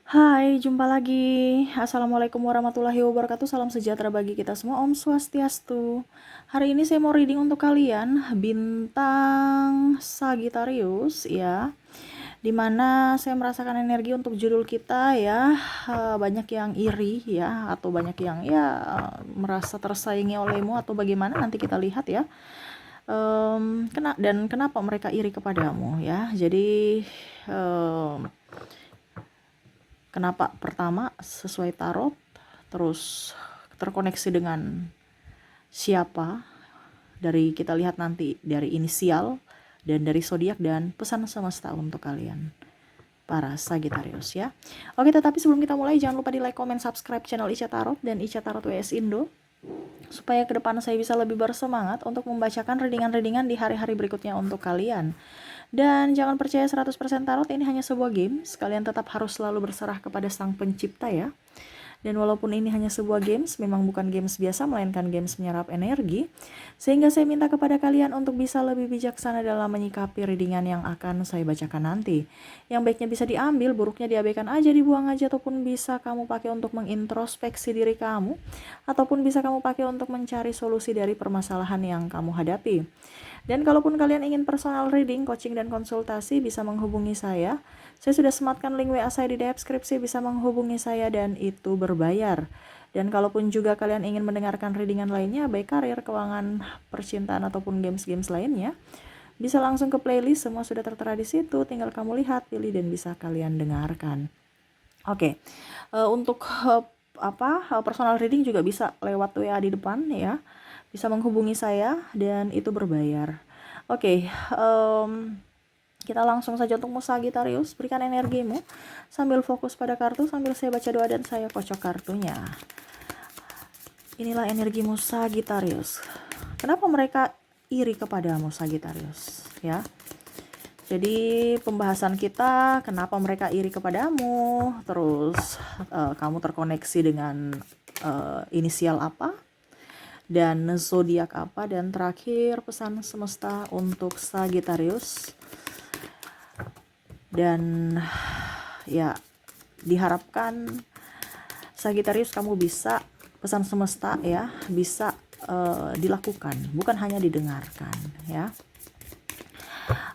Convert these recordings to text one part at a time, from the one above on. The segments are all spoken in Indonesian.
Hai, jumpa lagi. Assalamualaikum warahmatullahi wabarakatuh. Salam sejahtera bagi kita semua. Om Swastiastu. Hari ini saya mau reading untuk kalian bintang Sagittarius ya. Dimana saya merasakan energi untuk judul kita ya. Banyak yang iri ya, atau banyak yang ya merasa tersaingi olehmu atau bagaimana, nanti kita lihat ya. Dan kenapa mereka iri kepadamu ya. Jadi kenapa? Pertama, sesuai tarot, terus terkoneksi dengan siapa, dari kita lihat nanti dari inisial dan dari zodiak dan pesan semesta untuk kalian para Sagittarius ya. Oke, tetapi sebelum kita mulai jangan lupa di like, comment, subscribe channel Ica Tarot dan Ica Tarot WS Indo supaya ke depan saya bisa lebih bersemangat untuk membacakan readingan-readingan di hari-hari berikutnya untuk kalian. Dan jangan percaya 100% tarot, ini hanya sebuah game. Kalian tetap harus selalu berserah kepada sang pencipta ya. Dan walaupun ini hanya sebuah games, memang bukan games biasa, melainkan games menyerap energi. Sehingga saya minta kepada kalian untuk bisa lebih bijaksana dalam menyikapi readingan yang akan saya bacakan nanti. Yang baiknya bisa diambil, buruknya diabaikan aja, dibuang aja, ataupun bisa kamu pakai untuk mengintrospeksi diri kamu, ataupun bisa kamu pakai untuk mencari solusi dari permasalahan yang kamu hadapi. Dan kalaupun kalian ingin personal reading, coaching, dan konsultasi, bisa menghubungi saya. Saya sudah sematkan link WA saya di deskripsi, bisa menghubungi saya dan itu berbayar. Dan kalaupun juga kalian ingin mendengarkan readingan lainnya, baik karir, keuangan, percintaan, ataupun games-games lainnya, bisa langsung ke playlist, semua sudah tertera di situ, tinggal kamu lihat, pilih, dan bisa kalian dengarkan. Oke, untuk personal reading juga bisa lewat WA di depan ya. Bisa menghubungi saya dan itu berbayar. Oke, kita langsung saja untuk Sagittarius. Berikan energimu sambil fokus pada kartu, sambil saya baca doa dan saya kocok kartunya. Inilah energimu Sagittarius. Kenapa mereka iri kepadamu Sagittarius ya? Jadi pembahasan kita kenapa mereka iri kepadamu, terus kamu terkoneksi dengan inisial apa, dan zodiak apa, dan terakhir pesan semesta untuk Sagittarius. Dan ya diharapkan Sagittarius kamu bisa, pesan semesta ya, bisa dilakukan, bukan hanya didengarkan ya.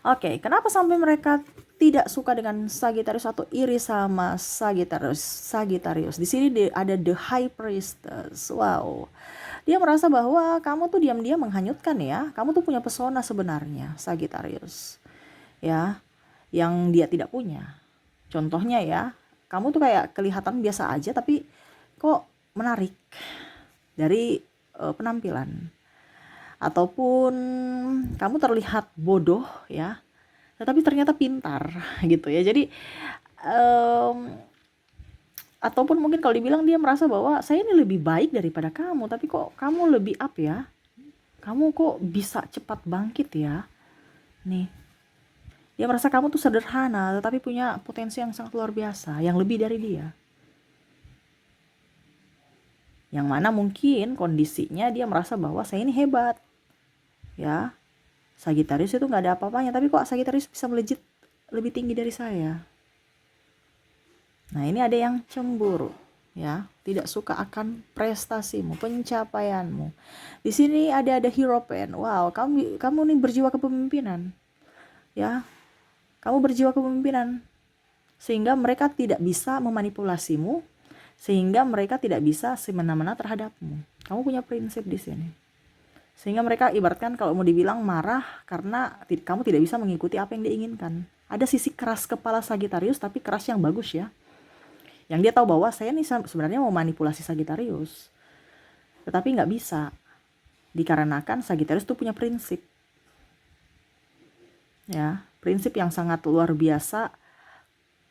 Oke, kenapa sampai mereka tidak suka dengan Sagittarius atau iri sama Sagittarius? Di sini ada the High Priestess. Wow. Dia merasa bahwa kamu tuh diam-diam menghanyutkan ya. Kamu tuh punya pesona sebenarnya, Sagittarius. Ya, yang dia tidak punya. Contohnya ya, kamu tuh kayak kelihatan biasa aja tapi kok menarik dari penampilan. Ataupun kamu terlihat bodoh ya, tetapi ternyata pintar gitu ya. Jadi ataupun mungkin kalau dibilang dia merasa bahwa saya ini lebih baik daripada kamu, tapi kok kamu lebih up ya, kamu kok bisa cepat bangkit ya. Nih, dia merasa kamu tuh sederhana tetapi punya potensi yang sangat luar biasa, yang lebih dari dia. Yang mana mungkin kondisinya dia merasa bahwa saya ini hebat ya, Sagittarius itu nggak ada apa-apanya, tapi kok Sagittarius bisa melejit lebih tinggi dari saya. Nah, ini ada yang cemburu ya, tidak suka akan prestasimu, pencapaianmu. Di sini ada hero pen. Wow, kamu nih berjiwa kepemimpinan ya, kamu berjiwa kepemimpinan sehingga mereka tidak bisa memanipulasimu, sehingga mereka tidak bisa semena-mena terhadapmu. Kamu punya prinsip di sini. Sehingga mereka ibaratkan kalau mau dibilang marah karena kamu tidak bisa mengikuti apa yang dia inginkan. Ada sisi keras kepala Sagittarius, tapi keras yang bagus ya. Yang dia tahu bahwa saya nih sebenarnya mau manipulasi Sagittarius. Tetapi nggak bisa. Dikarenakan Sagittarius tuh punya prinsip. Ya, prinsip yang sangat luar biasa,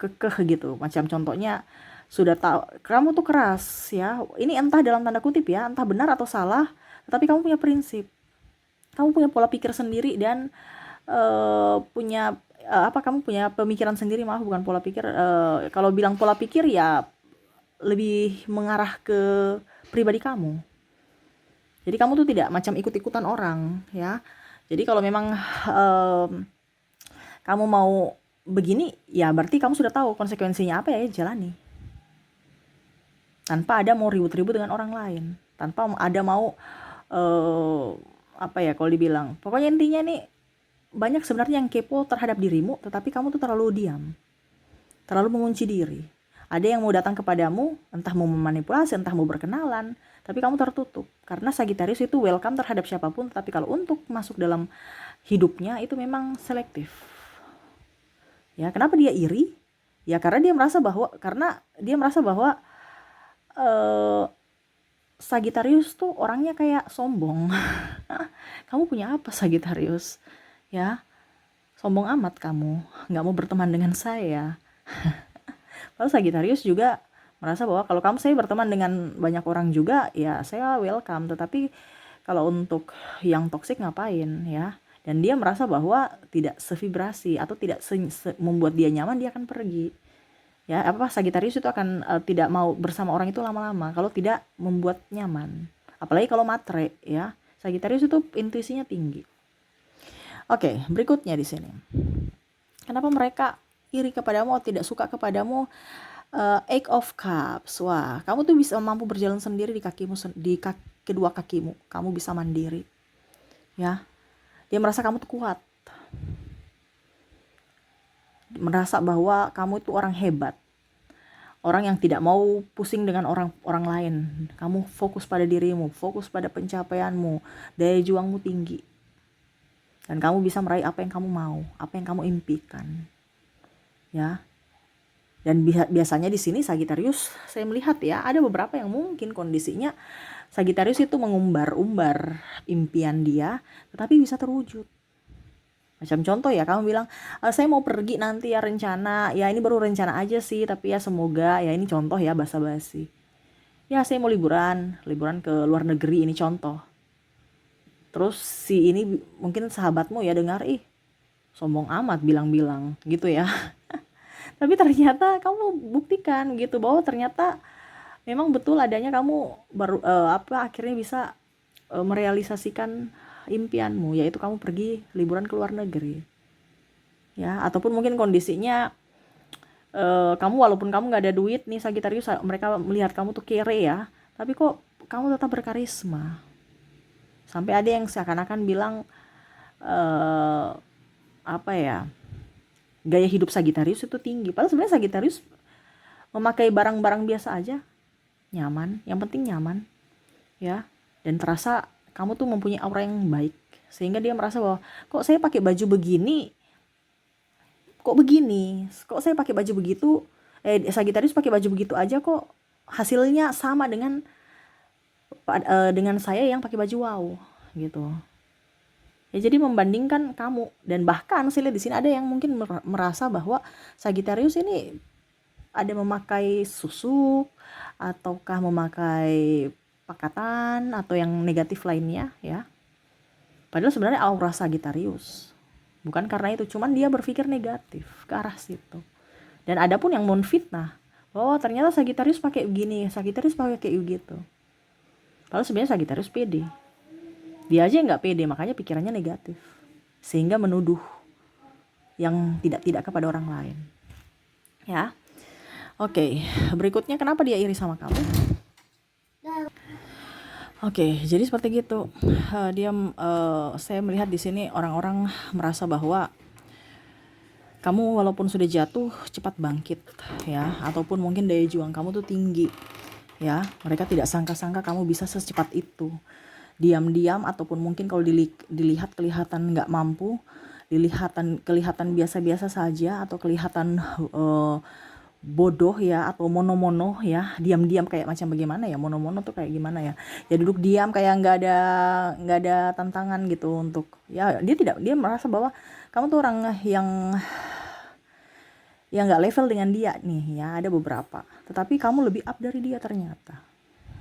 kekeh gitu. Macam contohnya, sudah tahu kamu tuh keras ya. Ini entah dalam tanda kutip ya, entah benar atau salah, tetapi kamu punya prinsip, kamu punya pola pikir sendiri dan kamu punya pemikiran sendiri, maaf bukan pola pikir. Kalau bilang pola pikir ya lebih mengarah ke pribadi kamu. Jadi kamu tuh tidak macam ikut-ikutan orang ya. Jadi kalau memang kamu mau begini ya berarti kamu sudah tahu konsekuensinya apa ya, jalani tanpa ada mau ribut-ribut dengan orang lain, tanpa ada mau apa ya kalau dibilang, pokoknya intinya nih, banyak sebenarnya yang kepo terhadap dirimu, tetapi kamu tuh terlalu diam, terlalu mengunci diri. Ada yang mau datang kepadamu, entah mau memanipulasi, entah mau berkenalan, tapi kamu tertutup. Karena Sagittarius itu welcome terhadap siapapun, tapi kalau untuk masuk dalam hidupnya itu memang selektif. Ya, kenapa dia iri? Ya karena dia merasa bahwa eh, Sagittarius tuh orangnya kayak sombong. Kamu punya apa Sagittarius? Ya, sombong amat kamu, nggak mau berteman dengan saya. Lalu Sagittarius juga merasa bahwa kalau saya berteman dengan banyak orang juga, ya saya welcome. Tetapi kalau untuk yang toksik ngapain ya? Dan dia merasa bahwa tidak sevibrasi atau tidak membuat dia nyaman, dia akan pergi. Ya, Sagittarius itu akan tidak mau bersama orang itu lama-lama kalau tidak membuat nyaman. Apalagi kalau matre ya. Sagittarius itu intuisinya tinggi. Oke, berikutnya di sini. Kenapa mereka iri kepadamu atau tidak suka kepadamu? Eight of Cups. Wah, kamu tuh bisa mampu berjalan sendiri di kedua kakimu. Kamu bisa mandiri. Ya. Dia merasa kamu tuh kuat. Merasa bahwa kamu itu orang hebat. Orang yang tidak mau pusing dengan orang lain. Kamu fokus pada dirimu, fokus pada pencapaianmu, daya juangmu tinggi. Dan kamu bisa meraih apa yang kamu mau, apa yang kamu impikan. Ya. Dan biasanya di sini Sagittarius, saya melihat ya, ada beberapa yang mungkin kondisinya Sagittarius itu mengumbar-umbar impian dia, tetapi bisa terwujud. Macam contoh ya, kamu bilang, saya mau pergi nanti ya rencana, ya ini baru rencana aja sih, tapi ya semoga, ya ini contoh ya basa-basi. Ya saya mau liburan ke luar negeri, ini contoh. Terus si ini mungkin sahabatmu ya dengar, ih sombong amat bilang-bilang gitu ya. Tapi ternyata kamu buktikan gitu bahwa ternyata memang betul adanya kamu baru akhirnya bisa merealisasikan impianmu, yaitu kamu pergi liburan ke luar negeri. Ya, ataupun mungkin kondisinya kamu walaupun kamu nggak ada duit nih Sagittarius, mereka melihat kamu tuh kere ya, tapi kok kamu tetap berkarisma. Sampai ada yang seakan-akan bilang apa ya, gaya hidup Sagittarius itu tinggi. Padahal sebenarnya Sagittarius memakai barang-barang biasa aja, nyaman, yang penting nyaman, ya. Dan terasa kamu tuh mempunyai aura yang baik, sehingga dia merasa bahwa kok saya pakai baju begini, kok saya pakai baju begitu, Sagittarius pakai baju begitu aja kok hasilnya sama dengan saya yang pakai baju wow gitu. Ya jadi membandingkan kamu, dan bahkan saya lihat di sini ada yang mungkin merasa bahwa Sagittarius ini ada memakai susuk ataukah memakai pakatan atau yang negatif lainnya ya. Padahal sebenarnya aura Sagittarius bukan karena itu, cuman dia berpikir negatif ke arah situ. Dan ada pun yang menfitnah bahwa ternyata Sagittarius pakai begini, Sagittarius pakai kayak gitu. Padahal sebenarnya Sagittarius pede. Dia aja nggak pede, makanya pikirannya negatif, sehingga menuduh yang tidak kepada orang lain. Ya, oke. Berikutnya kenapa dia iri sama kamu? Oke, jadi seperti gitu. Saya melihat di sini orang-orang merasa bahwa kamu walaupun sudah jatuh cepat bangkit, ya, ataupun mungkin daya juang kamu tuh tinggi, ya. Mereka tidak sangka-sangka kamu bisa secepat itu. Diam-diam ataupun mungkin kalau dilihat kelihatan nggak mampu, kelihatan biasa-biasa saja atau kelihatan bodoh ya, atau mono-mono ya, diam-diam kayak macam bagaimana ya, mono-mono tuh kayak gimana ya, ya duduk diam kayak nggak ada tantangan gitu untuk ya, dia merasa bahwa kamu tuh orang yang nggak level dengan dia nih ya, ada beberapa, tetapi kamu lebih up dari dia ternyata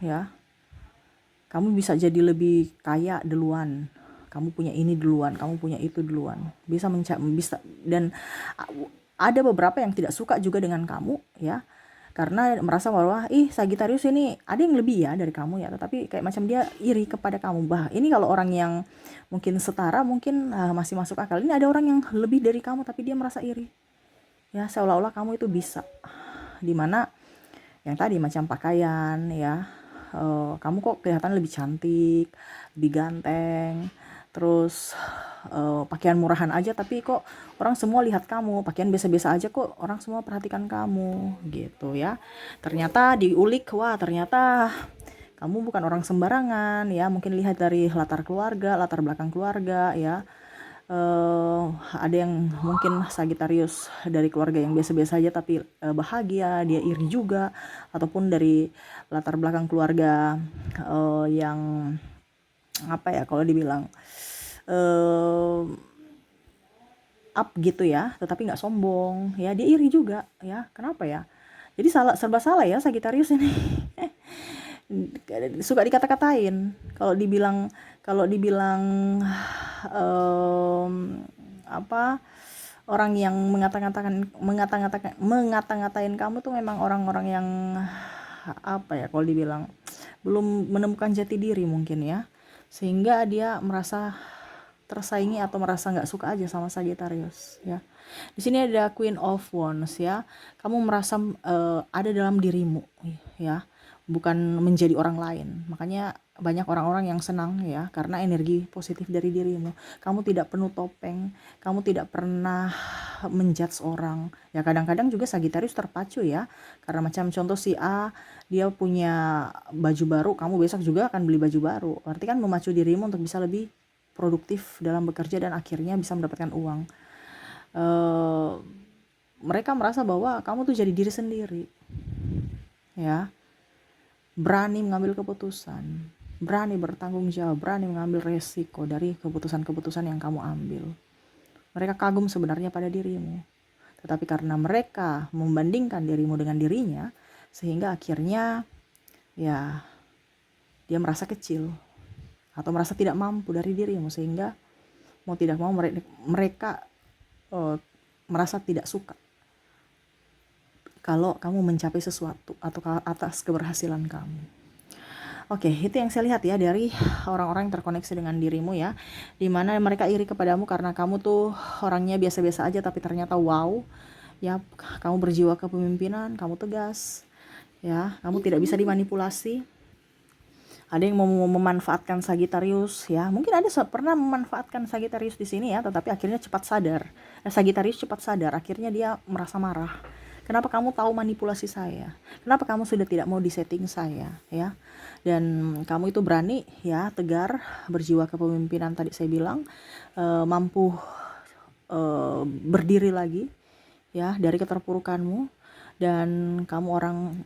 ya. Kamu bisa jadi lebih kaya duluan, kamu punya ini duluan, kamu punya itu duluan, bisa dan ada beberapa yang tidak suka juga dengan kamu ya, karena merasa bahwa Sagittarius ini ada yang lebih ya dari kamu ya, tetapi kayak macam dia iri kepada kamu. Ini kalau orang yang mungkin setara mungkin masih masuk akal. Ini ada orang yang lebih dari kamu tapi dia merasa iri ya, seolah-olah kamu itu bisa, dimana Yang tadi macam pakaian ya, kamu kok kelihatan lebih cantik, lebih ganteng, terus pakaian murahan aja tapi kok orang semua lihat kamu, pakaian biasa-biasa aja kok orang semua perhatikan kamu gitu ya. Ternyata diulik, wah ternyata kamu bukan orang sembarangan ya, mungkin lihat dari latar keluarga, latar belakang keluarga ya. Ada yang mungkin Sagittarius dari keluarga yang biasa-biasa aja tapi bahagia, dia iri juga, ataupun dari latar belakang keluarga yang apa ya kalau dibilang up gitu ya, tetapi nggak sombong ya, dia iri juga ya. Kenapa ya? Jadi serba salah ya Sagittarius ini. Suka dikata-katain kalau dibilang apa, orang yang mengata-ngatain kamu tuh memang orang-orang yang apa ya kalau dibilang belum menemukan jati diri mungkin ya, sehingga dia merasa tersaingi atau merasa nggak suka aja sama Sagittarius ya. Di sini ada Queen of Wands ya, kamu merasa ada dalam dirimu ya, bukan menjadi orang lain. Makanya banyak orang-orang yang senang ya, karena energi positif dari dirimu. Kamu tidak penuh topeng, kamu tidak pernah menjudge orang. Ya kadang-kadang juga Sagittarius terpacu ya, karena macam contoh si A, dia punya baju baru, kamu besok juga akan beli baju baru. Berarti kan memacu dirimu untuk bisa lebih produktif dalam bekerja dan akhirnya bisa mendapatkan uang. Mereka merasa bahwa kamu tuh jadi diri sendiri ya, berani mengambil keputusan, berani bertanggung jawab, berani mengambil resiko dari keputusan-keputusan yang kamu ambil. Mereka kagum sebenarnya pada dirimu, tetapi karena mereka membandingkan dirimu dengan dirinya, sehingga akhirnya ya dia merasa kecil atau merasa tidak mampu dari dirimu, sehingga mau tidak mau mereka merasa tidak suka kalau kamu mencapai sesuatu atau atas keberhasilan kamu. Oke, itu yang saya lihat ya dari orang-orang yang terkoneksi dengan dirimu ya, dimana mereka iri kepadamu karena kamu tuh orangnya biasa-biasa aja tapi ternyata wow ya, kamu berjiwa kepemimpinan, kamu tegas ya, kamu tidak bisa dimanipulasi. Ada yang mau memanfaatkan Sagittarius ya, mungkin ada pernah memanfaatkan Sagittarius di sini ya, tetapi akhirnya cepat sadar. Sagittarius cepat sadar, akhirnya dia merasa marah. Kenapa kamu tahu manipulasi saya? Kenapa kamu sudah tidak mau disetting saya ya? Dan kamu itu berani ya, tegar, berjiwa kepemimpinan tadi saya bilang, mampu berdiri lagi ya dari keterpurukanmu, dan kamu orang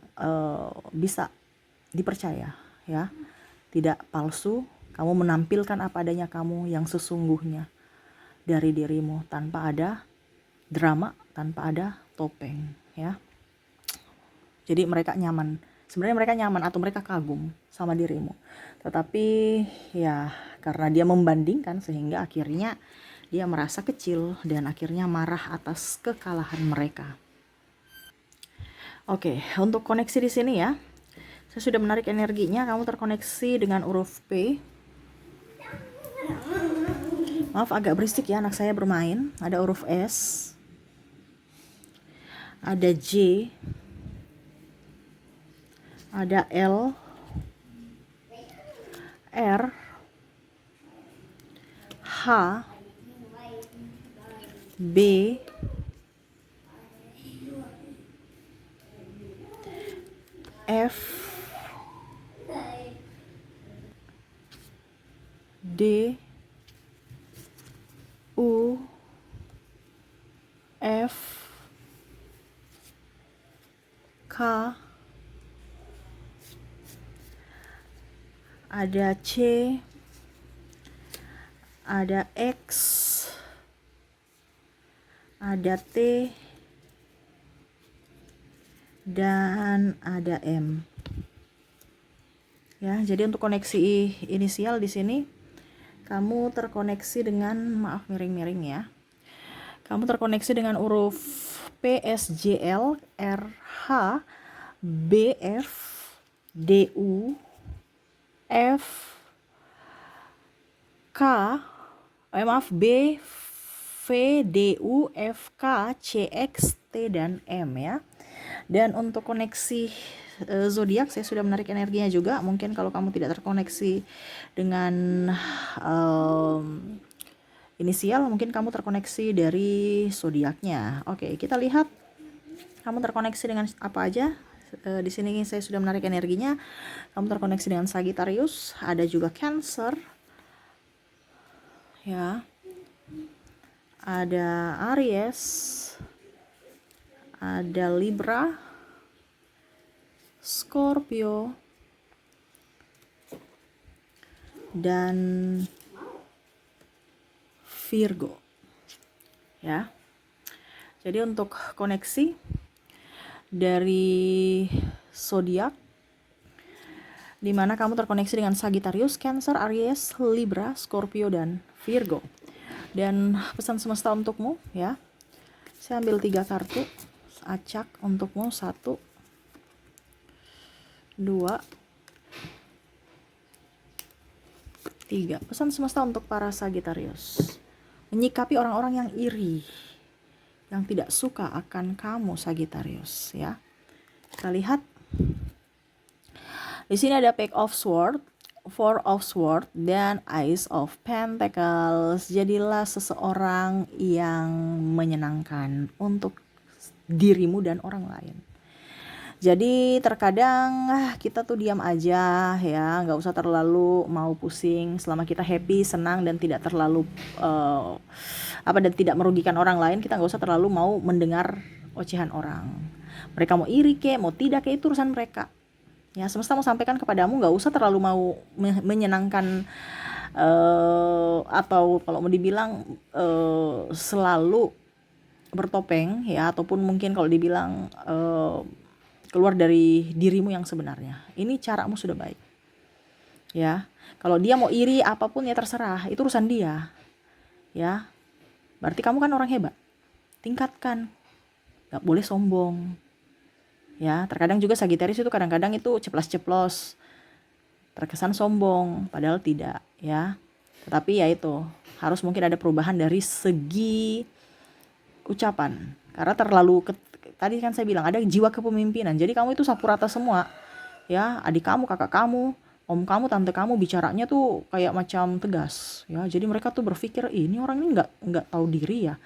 bisa dipercaya ya, tidak palsu, kamu menampilkan apa adanya kamu yang sesungguhnya dari dirimu, tanpa ada drama, tanpa ada topeng ya. Jadi mereka nyaman, sebenarnya mereka nyaman atau mereka kagum sama dirimu, tetapi ya karena dia membandingkan sehingga akhirnya dia merasa kecil dan akhirnya marah atas kekalahan mereka. Oke, untuk koneksi di sini ya, saya sudah menarik energinya. Kamu terkoneksi dengan huruf P. Maaf agak berisik ya, anak saya bermain. Ada huruf S, ada J, ada L, R, H, B, F, D, U, F, K, ada C, ada X, ada T, dan ada M. Ya, jadi untuk koneksi inisial di sini kamu terkoneksi dengan, maaf miring-miring ya. Kamu terkoneksi dengan huruf P, S, J, L, R, H, B, F, D, U, F, K, maaf, B, V, D, U, F, K, C, X, T, dan M ya. Dan untuk koneksi zodiak saya sudah menarik energinya juga. Mungkin kalau kamu tidak terkoneksi dengan inisial, mungkin kamu terkoneksi dari zodiaknya. Oke, kita lihat kamu terkoneksi dengan apa aja. Di sini saya sudah menarik energinya. Kamu terkoneksi dengan Sagittarius, ada juga Cancer, ya, ada Aries, ada Libra, Scorpio, dan Virgo, ya. Jadi untuk koneksi dari zodiak, di mana kamu terkoneksi dengan Sagittarius, Cancer, Aries, Libra, Scorpio, dan Virgo. Dan pesan semesta untukmu, ya. Saya ambil 3 kartu acak untukmu. 1, 2, 3. Pesan semesta untuk para Sagittarius: menyikapi orang-orang yang iri, yang tidak suka akan kamu Sagittarius, ya. Kita lihat. Di sini ada Page of Swords, Four of Swords, dan Ace of Pentacles. Jadilah seseorang yang menyenangkan untuk dirimu dan orang lain. Jadi terkadang kita tuh diam aja, ya, nggak usah terlalu mau pusing. Selama kita happy, senang, dan tidak terlalu dan tidak merugikan orang lain, kita nggak usah terlalu mau mendengar ocehan orang. Mereka mau iri kek, mau tidak kek, itu urusan mereka. Ya, semesta mau sampaikan kepadamu, nggak usah terlalu mau menyenangkan atau kalau mau dibilang selalu bertopeng, ya, ataupun mungkin kalau dibilang keluar dari dirimu yang sebenarnya. Ini caramu sudah baik, ya. Kalau dia mau iri apapun, ya terserah, itu urusan dia, ya. Berarti kamu kan orang hebat, tingkatkan, nggak boleh sombong, ya. Terkadang juga Sagittarius itu kadang-kadang itu ceplas-ceplos, terkesan sombong, padahal tidak, ya. Tetapi ya itu, harus mungkin ada perubahan dari segi ucapan, karena terlalu tadi kan saya bilang ada jiwa kepemimpinan. Jadi kamu itu sapu rata semua, ya. Adik kamu, kakak kamu, om kamu, tante kamu bicaranya tuh kayak macam tegas, ya. Jadi mereka tuh berpikir, ini orang ini nggak tahu diri, ya.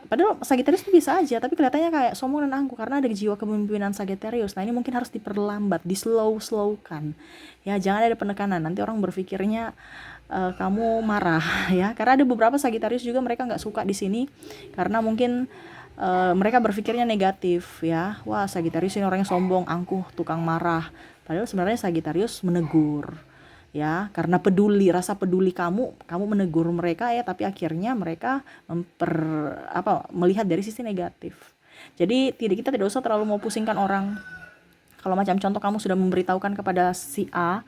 Padahal Sagittarius itu bisa aja, tapi kelihatannya kayak sombong dan angkuh karena ada jiwa kepemimpinan Sagittarius. Nah, ini mungkin harus diperlambat, di-slow-slowkan. Ya, jangan ada penekanan. Nanti orang berpikirnya kamu marah, ya. Karena ada beberapa Sagittarius juga mereka nggak suka di sini karena mungkin mereka berpikirnya negatif, ya. Wah, Sagittarius ini orangnya sombong, angkuh, tukang marah. Padahal sebenarnya Sagittarius menegur, ya, karena peduli, rasa peduli kamu menegur mereka, ya, tapi akhirnya mereka melihat dari sisi negatif. Jadi kita tidak usah terlalu mau pusingkan orang. Kalau macam contoh kamu sudah memberitahukan kepada si A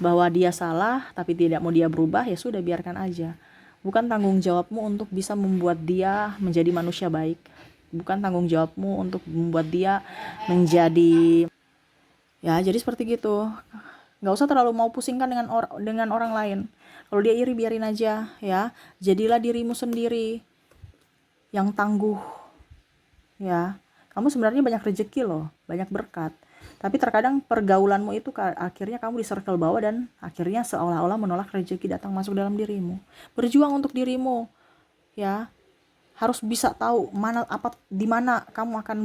bahwa dia salah tapi tidak mau dia berubah, ya sudah, biarkan aja. Bukan tanggung jawabmu untuk bisa membuat dia menjadi manusia baik. Bukan tanggung jawabmu untuk membuat dia menjadi, ya, jadi seperti gitu. Nggak usah terlalu mau pusingkan dengan orang lain. Kalau dia iri, biarin aja, ya. Jadilah dirimu sendiri yang tangguh, ya. Kamu sebenarnya banyak rezeki loh, banyak berkat. Tapi terkadang pergaulanmu itu akhirnya kamu di circle bawah dan akhirnya seolah-olah menolak rezeki datang masuk dalam dirimu. Berjuang untuk dirimu, ya. Harus bisa tahu di mana kamu akan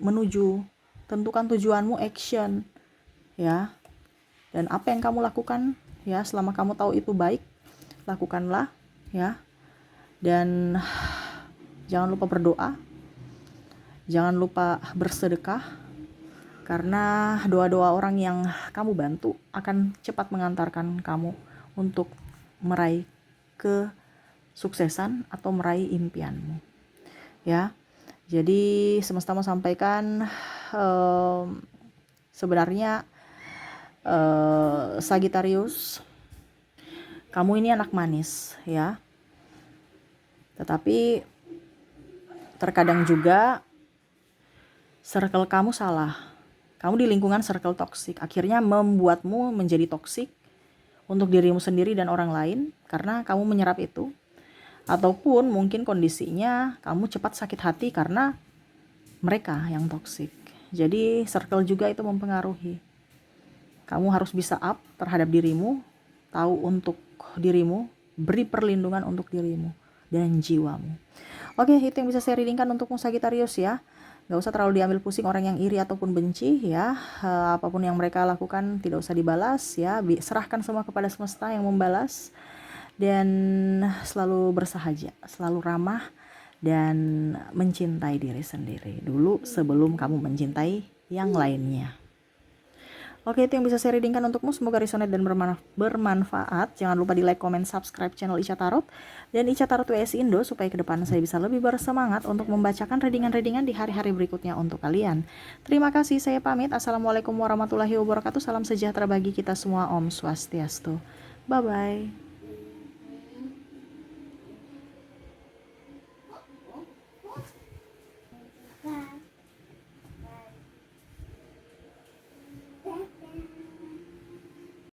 menuju. Tentukan tujuanmu, action, ya. Dan apa yang kamu lakukan, ya, selama kamu tahu itu baik, lakukanlah, ya. Dan jangan lupa berdoa, jangan lupa bersedekah, karena doa-doa orang yang kamu bantu akan cepat mengantarkan kamu untuk meraih kesuksesan atau meraih impianmu, ya. Jadi semesta mau sampaikan sebenarnya Sagittarius, kamu ini anak manis, ya. Tetapi terkadang juga circle kamu salah. Kamu di lingkungan circle toksik, akhirnya membuatmu menjadi toksik untuk dirimu sendiri dan orang lain karena kamu menyerap itu. Ataupun mungkin kondisinya kamu cepat sakit hati karena mereka yang toksik. Jadi circle juga itu mempengaruhi. Kamu harus bisa up terhadap dirimu, tahu untuk dirimu, beri perlindungan untuk dirimu dan jiwamu. Oke, itu yang bisa saya readingkan untukmu Sagittarius ya. Gak usah terlalu diambil pusing orang yang iri ataupun benci ya. Apapun yang mereka lakukan tidak usah dibalas ya. Serahkan semua kepada semesta yang membalas. Dan selalu bersahaja, selalu ramah, dan mencintai diri sendiri dulu sebelum kamu mencintai yang lainnya. Oke, itu yang bisa saya readingkan untukmu. Semoga resonate dan bermanfaat. Jangan lupa di like, comment, subscribe channel Ica Tarot dan Ica Tarot WS Indo supaya ke depan saya bisa lebih bersemangat untuk membacakan readingan-readingan di hari-hari berikutnya untuk kalian. Terima kasih, saya pamit. Assalamualaikum warahmatullahi wabarakatuh. Salam sejahtera bagi kita semua. Om Swastiastu. Bye-bye.